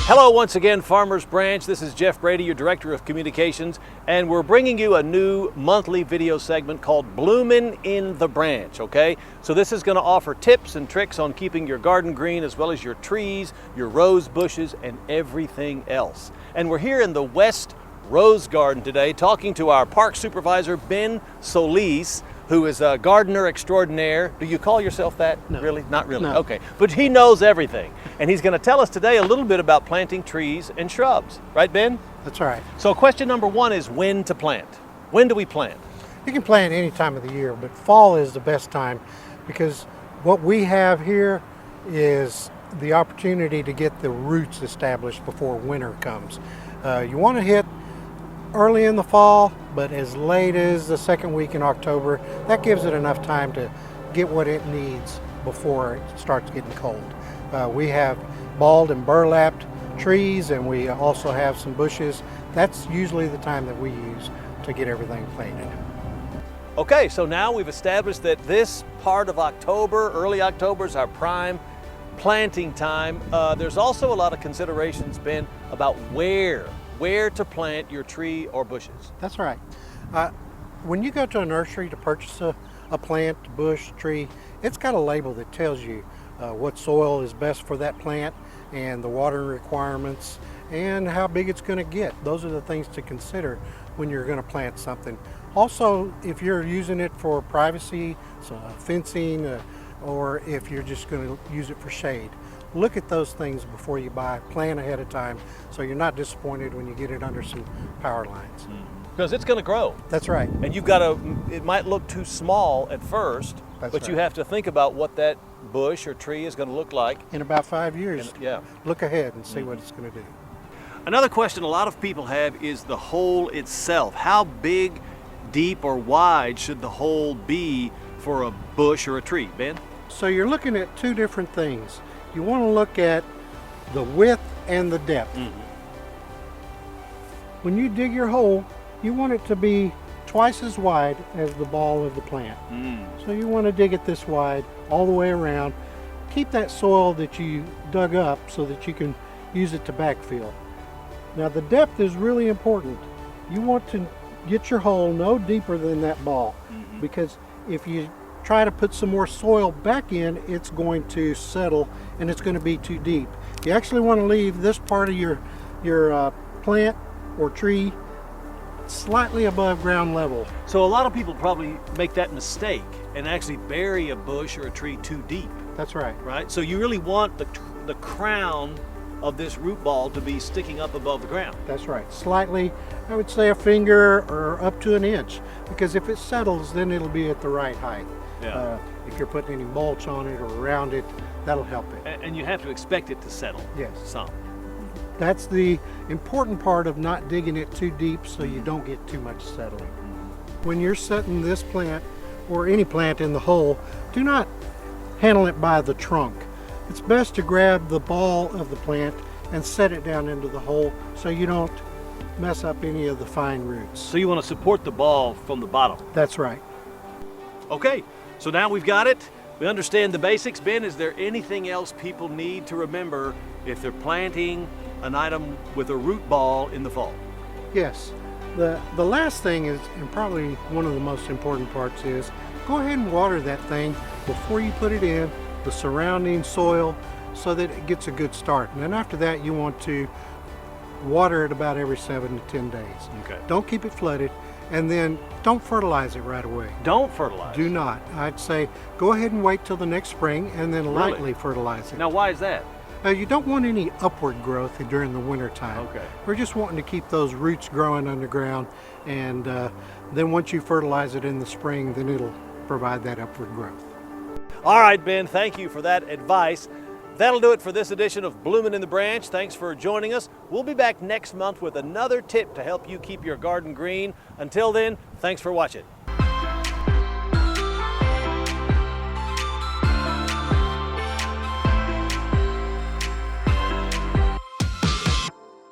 Hello once again, Farmers Branch. This is Jeff Brady, your Director of Communications, and we're bringing you a new monthly video segment called Bloomin' in the Branch, okay? So this is going to offer tips and tricks on keeping your garden green, as well as your trees, your rose bushes, and everything else. And we're here in the West Rose Garden today talking to our Park Supervisor, Ben Solis, who is a gardener extraordinaire. Do you call yourself that? No. Really? Not really? No. Okay. But he knows everything. And he's going to tell us today a little bit about planting trees and shrubs. Right, Ben? That's right. So question number one is when to plant. When do we plant? You can plant any time of the year, but fall is the best time because what we have here is the opportunity to get the roots established before winter comes. You want to hit early in the fall, but as late as the second week in October. That gives it enough time to get what it needs before it starts getting cold. We have balled and burlapped trees, and we also have some bushes. That's usually the time that we use to get everything planted. Okay, so now we've established that this part of October, early October, is our prime planting time. There's also a lot of considerations, Ben, about where to plant your tree or bushes. That's right. When you go to a nursery to purchase a plant, bush, tree, it's got a label that tells you what soil is best for that plant and the watering requirements and how big it's going to get. Those are the things to consider when you're going to plant something. Also, if you're using it for privacy, so fencing, or if you're just going to use it for shade, look at those things before you buy. Plan ahead of time so you're not disappointed when you get it under some power lines. Because it's going to grow. That's right. And you've got to, it might look too small at first, That's but right. you have to think about what that bush or tree is going to look like. In about 5 years, Yeah. look ahead and see what it's going to do. Another question a lot of people have is the hole itself. How big, deep, or wide should the hole be for a bush or a tree, Ben? So you're looking at two different things. You want to look at the width and the depth. When you dig your hole, you want it to be twice as wide as the ball of the plant. So you want to dig it this wide all the way around. Keep that soil that you dug up so that you can use it to backfill. Now the depth is really important. You want to get your hole no deeper than that ball, because if you try to put some more soil back in, it's going to settle and it's going to be too deep. You actually want to leave this part of your plant or tree slightly above ground level. So a lot of people probably make that mistake and actually bury a bush or a tree too deep. That's right. Right? So you really want the crown of this root ball to be sticking up above the ground. That's right. Slightly, I would say a finger or up to an inch, because if it settles, then it'll be at the right height. Yeah. If you're putting any mulch on it or around it, that'll help it. And you have to expect it to settle. Yes. Some. That's the important part of not digging it too deep so you don't get too much settling. When you're setting this plant or any plant in the hole, do not handle it by the trunk. It's best to grab the ball of the plant and set it down into the hole so you don't mess up any of the fine roots. So you want to support the ball from the bottom. That's right. Okay, so now we've got it. We understand the basics. Ben, is there anything else people need to remember if they're planting an item with a root ball in the fall? Yes. The last thing is, and probably one of the most important parts, is go ahead and water that thing before you put it in the surrounding soil so that it gets a good start. And then after that, you want to water it about every 7 to 10 days. Okay. Don't keep it flooded, and then don't fertilize it right away. Don't fertilize. Do not. I'd say go ahead and wait till the next spring and then lightly fertilize it. Now, why is that? You don't want any upward growth during the winter time. Okay. We're just wanting to keep those roots growing underground, and then once you fertilize it in the spring, then it'll provide that upward growth. All right, Ben, thank you for that advice. That'll do it for this edition of Bloomin' in the Branch. Thanks for joining us. We'll be back next month with another tip to help you keep your garden green. Until then, thanks for watching.